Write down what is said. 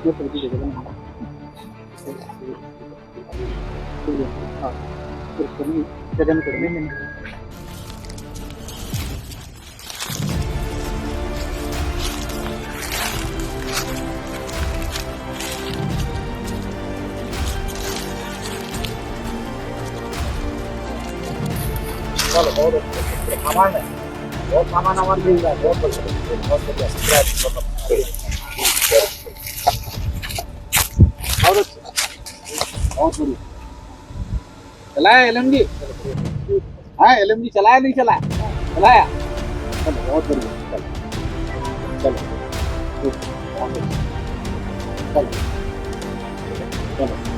ये प्रति जगह ना हाँ फिर कभी जगह में करने में चलो बहुत सामान है बहुत सामान हमारे मिल रहा है बहुत बढ़िया बहुत अच्छा बहुत बढ़िया चलाया एलएमजी हाँ एलएमजी चलाया नहीं चलाया चलाया चलो बहुत बढ़िया चलो चलो चलो चलो